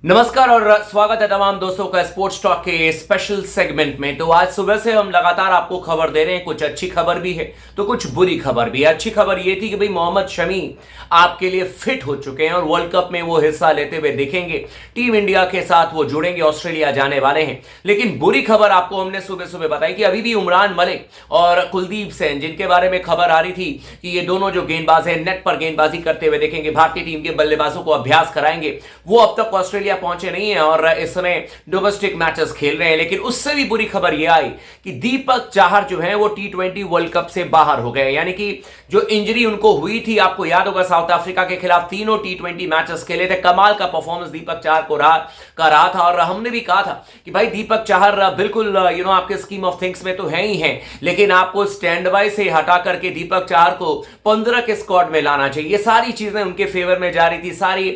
नमस्कार और स्वागत है तमाम दोस्तों का स्पोर्ट्स टॉक के स्पेशल सेगमेंट में। तो आज सुबह से हम लगातार आपको खबर दे रहे हैं, कुछ अच्छी खबर भी है तो कुछ बुरी खबर भी है। अच्छी खबर यह थी कि भाई मोहम्मद शमी आपके लिए फिट हो चुके हैं और वर्ल्ड कप में वो हिस्सा लेते हुए दिखेंगे। टीम इंडिया के साथ वो जुड़ेंगे, ऑस्ट्रेलिया जाने वाले हैं। लेकिन बुरी खबर आपको हमने सुबह सुबह बताई कि अभी भी उमरान मलिक और कुलदीप सेन, जिनके बारे में खबर आ रही थी कि ये दोनों जो गेंदबाज हैं नेट पर गेंदबाजी करते हुए देखेंगे, भारतीय टीम के बल्लेबाजों को अभ्यास कराएंगे, वो अब तक ऑस्ट्रेलिया पहुंचे नहीं है और इस समय डोमेस्टिक मैचेस खेल रहे हैं। लेकिन उससे भी बुरी खबर यह आई कि दीपक चाहर जो है वो T20 वर्ल्ड कप से बाहर हो गए। यानी कि जो इंजरी उनको हुई थी, आपको याद होगा साउथ अफ्रीका के खिलाफ तीनों T20 मैचेस खेले थे। कमाल का परफॉर्मेंस दीपक चाहर को रहा था और हमने भी कहा था कि भाई दीपक चाहर बिल्कुल आपके स्कीम ऑफ थिंग्स में तो है ही है, लेकिन आपको स्टैंड बाय से हटा करके दीपक चाहर को 15 के स्क्वाड में लाना चाहिए। ये सारी चीजें उनके फेवर में जा रही थी, सारी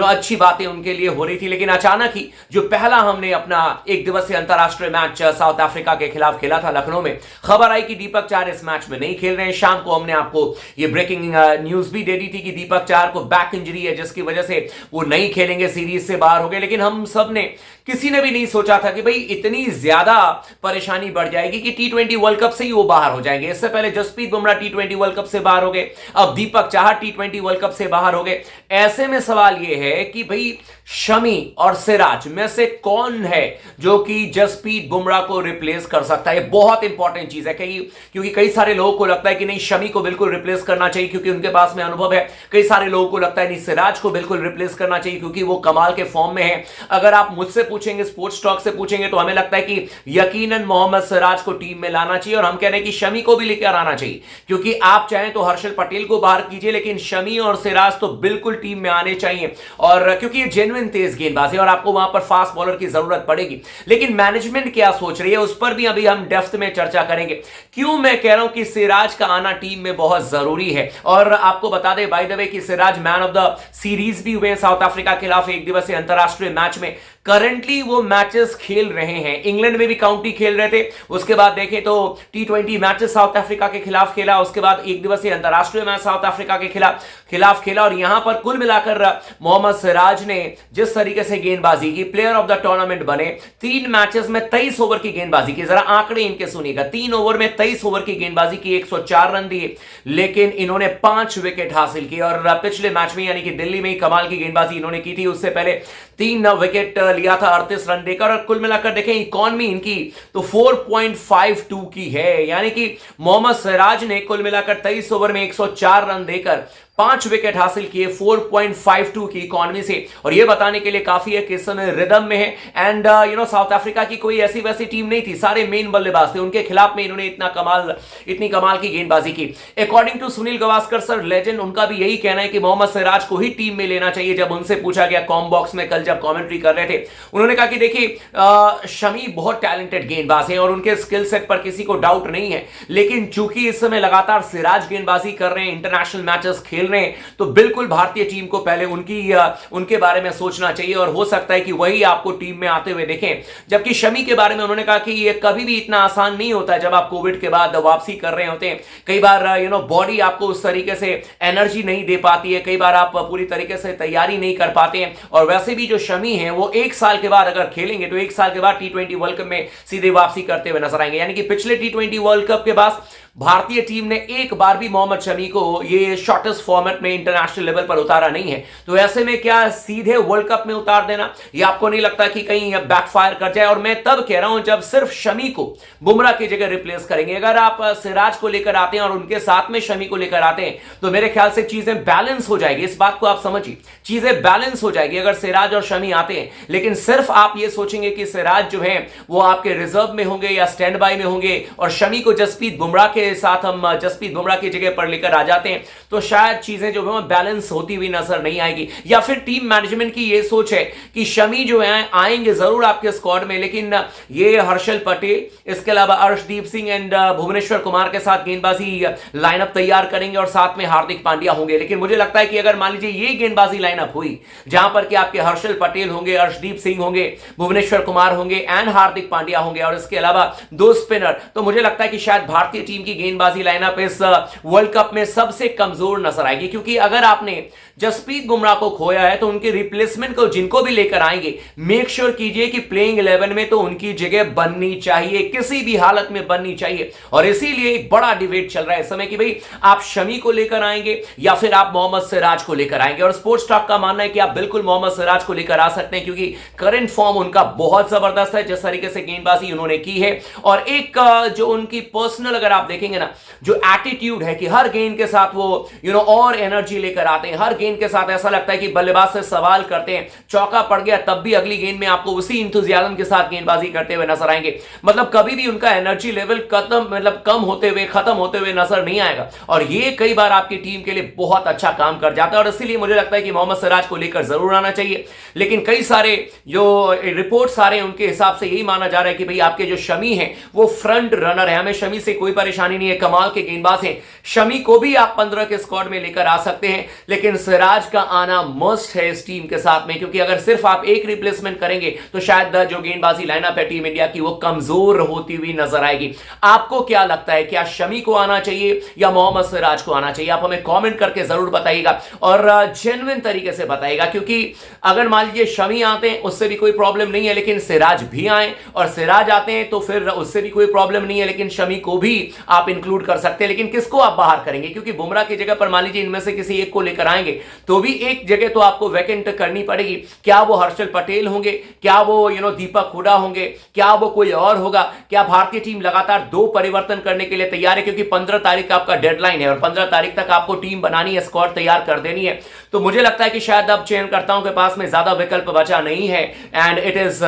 अच्छी बातें उनके लिए हो रही थी। लेकिन अचानक ही जो पहला हमने अपना एक दिवसीय अंतरराष्ट्रीय मैच साउथ अफ्रीका के खिलाफ खेला था लखनऊ में, खबर आई कि दीपक चाहर इस मैच में नहीं खेल रहे हैं। शाम को हमने आपको ये ब्रेकिंग न्यूज भी दे दी थी कि दीपक चाहर को बैक इंजरी है, जिसकी वजह से वो नहीं खेलेंगे, सीरीज से बाहर हो गए। लेकिन हम सब ने, किसी ने भी नहीं सोचा था कि भाई इतनी ज्यादा परेशानी बढ़ जाएगी कि T20 वर्ल्ड कप से ही वो बाहर हो जाएंगे। इससे पहले Jasprit Bumrah T20 world cup से बाहर हो गए, अब Deepak Chahar T20 world cup से बाहर हो गए। ऐसे में सवाल यह है कि भाई शमी और सिराज में से कौन है जो कि जसप्रीत बुमराह को रिप्लेस कर सकता है। बहुत इंपॉर्टेंट चीज है क्योंकि कई सारे लोगों को लगता है कि नहीं शमी को बिल्कुल रिप्लेस करना चाहिए क्योंकि उनके पास में अनुभव है। कई सारे लोगों को लगता है नहीं सिराज को बिल्कुल रिप्लेस करना चाहिए क्योंकि वो कमाल के फॉर्म में है। अगर आप मुझसे पूछेंगे, स्पोर्ट्स टॉक से पूछेंगे, तो हमें लगता है कि यकीनन मोहम्मद सिराज को टीम में लाना चाहिए और हम कह रहे हैं कि शमी को भी लेकर आना चाहिए। क्योंकि आप चाहें तो हर्षल पटेल को बाहर कीजिए, लेकिन शमी और सिराज तो बिल्कुल टीम में आने चाहिए। और क्योंकि ये जेन्युइन तेज गेंदबाज है और आपको वहां पर फास्ट बॉलर की जरूरत पड़ेगी। लेकिन मैनेजमेंट क्या सोच रही है उस पर भी अभी हम डेप्थ में चर्चा करेंगे। क्यों मैं कह रहा हूं कि सिराज का आना टीम में बहुत जरूरी है। और आपको बता दें बाय द वे कि Siraj man of the series भी हुए साउथ अफ्रीका के खिलाफ एक दिवसीय अंतरराष्ट्रीय मैच में। करंटली वो मैचेस खेल रहे हैं, इंग्लैंड में भी काउंटी खेल रहे थे, उसके बाद देखें तो T20 मैचेस साउथ अफ्रीका के खिलाफ खेला, उसके बाद एक दिवसीय अंतरराष्ट्रीय मैच साउथ अफ्रीका के खिलाफ खेला। और यहां पर कुल मिलाकर मोहम्मद सिराज ने जिस तरीके से गेंदबाजी की, प्लेयर ऑफ द टूर्नामेंट बने। 3 मैचेस में 23 ओवर की गेंदबाजी की, जरा आंकड़े इनके सुनिएगा। 3 ओवर में 23 ओवर की गेंदबाजी की, 104 रन दिए, लेकिन इन्होंने 5 विकेट हासिल किए। और पिछले मैच में यानी कि दिल्ली में ही कमाल की गेंदबाजी इन्होंने की थी, उससे पहले 3 विकेट लिया था 38 रन देकर। और कुल मिलाकर देखें इकॉनमी इनकी तो 4.52 की है। यानी कि मोहम्मद सिराज ने कुल मिलाकर 23 ओवर में 104 रन देकर 5 विकेट हासिल किए 4.52 की इकॉनमी से। और यह बताने के लिए काफी है कि इस समय रिदम में है। एंड साउथ अफ्रीका की कोई ऐसी वैसी टीम नहीं थी, सारे मेन बल्लेबाज थे, उनके खिलाफ में इन्होंने इतनी कमाल की गेंदबाजी की। According to Sunil Gavaskar sir, legend, उनका भी यही कहना है कि मोहम्मद सिराज को ही टीम में लेना चाहिए। जब उनसे पूछा गया कॉम बॉक्स में कल जब कॉमेंट्री कर रहे थे, उन्होंने कहा कि देखिए शमी बहुत टैलेंटेड गेंदबाज है और उनके स्किल सेट पर किसी को डाउट नहीं है, लेकिन चूंकि इस समय लगातार सिराज गेंदबाजी कर रहे हैं, इंटरनेशनल मैचेस खेल रहे हैं, तो बिल्कुल भारतीय टीम को पहले उनके बारे में सोचना चाहिए और हो सकता है कि वही आपको टीम में आते हुए देखें। जबकि शमी के बारे में उन्होंने कहा कि ये कभी भी इतना आसान नहीं होता है जब आप कोविड के बाद वापसी कर रहे होते हैं। कई बार बॉडी आपको उस तरीके से एनर्जी नहीं दे पाती है, कई बार आप पूरी तरीके से तैयारी नहीं कर पाते हैं। और वैसे भी जो शमी है वो 1 साल के बाद अगर खेलेंगे तो 1 साल के बाद T20 वर्ल्ड कप में सीधे वापसी करते हुए नजर आएंगे। यानी कि पिछले T20 वर्ल्ड कप के बाद भारतीय टीम ने एक बार भी मोहम्मद शमी को ये शॉर्टेस्ट फॉर्मेट में इंटरनेशनल लेवल पर उतारा नहीं है। तो ऐसे में क्या सीधे वर्ल्ड कप में उतार देना, ये आपको नहीं लगता कि कहीं बैकफायर कर जाए? और मैं तब कह रहा हूं जब सिर्फ शमी को बुमराह की जगह रिप्लेस करेंगे। अगर आप सिराज को लेकर आते हैं और उनके साथ में शमी को लेकर आते हैं तो मेरे ख्याल से चीजें बैलेंस हो जाएगी। इस बात को आप समझिए, चीजें बैलेंस हो जाएगी अगर सिराज और शमी आते हैं। लेकिन सिर्फ आप ये सोचेंगे कि सिराज जो है वो आपके रिजर्व में होंगे या स्टैंड बाय में होंगे और शमी को जसप्रीत बुमराह के साथ हम जसप्रीत बुमराह की जगह पर लेकर आ जाते हैं, तो शायद चीजें जो है बैलेंस होती हुई नजर नहीं आएगी। या फिर टीम मैनेजमेंट की ये सोच है कि शमी जो है आएंगे जरूर आपके स्क्वाड में, लेकिन ये हर्षल पटेल, इसके अलावा अर्शदीप सिंह एंड भुवनेश्वर कुमार के साथ गेंदबाजी लाइनअप तैयार करेंगे और साथ में हार्दिक पांड्या होंगे। लेकिन मुझे लगता है कि अगर मान लीजिए ये गेंदबाजी लाइनअप हुई जहां पर कि आपके हर्षल पटेल होंगे, अर्शदीप सिंह होंगे, भुवनेश्वर कुमार होंगे एंड हार्दिक पांड्या होंगे और इसके अलावा 2 स्पिनर, तो मुझे लगता है कि शायद भारतीय टीम की गेंदबाजी लाइनअप इस वर्ल्ड कप में सबसे कमजोर नजर आएगी। क्योंकि अगर आपने जसप्रीत बुमराह को खोया है तो उनके रिप्लेसमेंट को जिनको भी लेकर आएंगे, मेक श्योर कीजिए कि प्लेइंग 11 में तो उनकी जगह बननी चाहिए, किसी भी हालत में बननी चाहिए। और इसीलिए एक बड़ा डिबेट चल रहा है इस समय कि भाई आप शमी को लेकर आएंगे या फिर आप मोहम्मद सिराज को लेकर आएंगे। और स्पोर्ट्स टॉक का मानना है कि आप बिल्कुल मोहम्मद सिराज को लेकर आ सकते हैं, क्योंकि करंट फॉर्म उनका बहुत जबरदस्त है, जिस तरीके से गेंदबाजी उन्होंने की है। और एक जो उनकी पर्सनल अगर आप देखेंगे ना, जो एटीट्यूड है कि हर गेंद के साथ वो और एनर्जी लेकर आते हैं, हर गेंद के साथ ऐसा लगता है कि बल्लेबाज से सवाल करते हैं, चौका पड़ गया तब भी अगली गेंद में आपको उसी इंतुजियाज्म के साथ गेंदबाजी करते हुए नजर आएंगे। मतलब कभी भी उनका एनर्जी लेवल कम होते हुए खत्म होते हुए नजर नहीं आएगा। और ये कई बार आपकी टीम के लिए बहुत अच्छा काम कर जाता है। और इसीलिए मुझे लगता है कि मोहम्मद सिराज को लेकर जरूर आना चाहिए। लेकिन कई सारे जो रिपोर्ट्स आ रहे हैं उनके हिसाब से यही माना जा रहा है कि भाई आपके जो शमी हैं वो फ्रंट रनर है, हमें शमी से कोई परेशानी नहीं है, कमाल के गेंदबाज हैं, शमी को भी आप 15 के स्क्वाड में लेकर आ सकते हैं। लेकिन सिराज का आना मस्ट है इस टीम के साथ में, क्योंकि अगर सिर्फ आप एक रिप्लेसमेंट करेंगे तो शायद जो गेंदबाजी लाइनअप है टीम इंडिया की वो कमजोर होती हुई नजर आएगी। आपको क्या लगता है, क्या शमी को आना चाहिए या मोहम्मद सिराज को आना चाहिए? आप हमें कमेंट करके जरूर बताइएगा और जेन्युइन तरीके से बताइएगा, क्योंकि अगर मान लीजिए शमी आते हैं उससे भी कोई प्रॉब्लम नहीं है, लेकिन सिराज भी आए और सिराज आते हैं तो फिर उससे भी कोई प्रॉब्लम नहीं है, लेकिन शमी को भी आप इंक्लूड कर सकते हैं। लेकिन किसको आप बाहर करेंगे? क्योंकि बुमराह की जगह पर मान लीजिए इनमें से किसी एक को लेकर आएंगे तो भी एक जगह तो आपको वैकेंट करनी पड़ेगी। क्या वो हर्षल पटेल होंगे, क्या वो दीपक हुडा होंगे, क्या वो कोई और होगा? क्या भारतीय टीम लगातार 2 परिवर्तन करने के लिए तैयार है? क्योंकि 15 तारीख का आपका डेडलाइन है और 15 तारीख तक आपको टीम बनानी है, स्क्वाड तैयार कर देनी है। तो मुझे लगता है कि शायद अब चयनकर्ताओं के पास में ज्यादा विकल्प बचा नहीं है and it is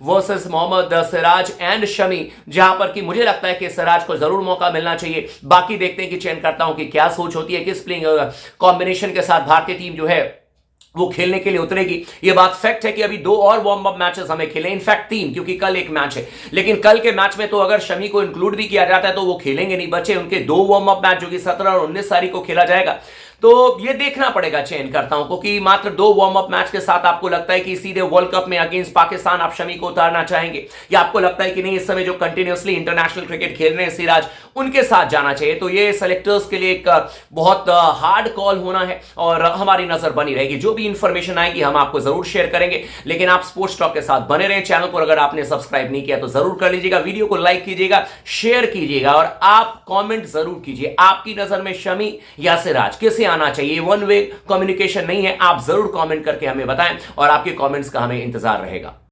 versus Mohammed Siraj and Shami, जहां पर कि मुझे लगता है कि सिराज को जरूर मौका मिलना चाहिए। बाकी देखते हैं कि चयनकर्ताओं की क्या सोच होती है, किस प्लेइंग कॉम्बिनेशन के साथ भारतीय टीम जो है वो खेलने के लिए उतरेगी। ये बात फैक्ट है कि अभी 2 और वार्म अप मैचेस हमें खेले, इनफैक्ट 3, क्योंकि कल एक मैच है। लेकिन कल के मैच में तो अगर शमी को इंक्लूड भी किया जाता है तो वो खेलेंगे नहीं, बचे उनके 2 वार्म अप मैच जो कि 17 और 19 तारीख को खेला जाएगा। तो ये देखना पड़ेगा चयनकर्ताओं को कि मात्र 2 वार्म अप मैच के साथ आपको लगता है कि सीधे वर्ल्ड कप में अगेंस्ट पाकिस्तान आप शमी को उतारना चाहेंगे, या आपको लगता है कि नहीं इस समय जो कंटिन्यूअसली इंटरनेशनल क्रिकेट खेल रहे हैं सिराज, उनके साथ जाना चाहिए। तो ये सेलेक्टर्स के लिए एक बहुत हार्ड कॉल होना है और हमारी नजर बनी रहेगी। जो भी इंफॉर्मेशन आएगी हम आपको जरूर शेयर करेंगे। लेकिन आप स्पोर्ट्स टॉक के साथ बने रहें। चैनल को अगर आपने सब्सक्राइब नहीं किया तो जरूर कर लीजिएगा, वीडियो को लाइक कीजिएगा, शेयर कीजिएगा और आप कॉमेंट जरूर कीजिए। आपकी नजर में शमी या सिराज किसे आना चाहिए? वन वे कम्युनिकेशन नहीं है, आप जरूर कमेंट करके हमें बताएं और आपके कमेंट्स का हमें इंतजार रहेगा।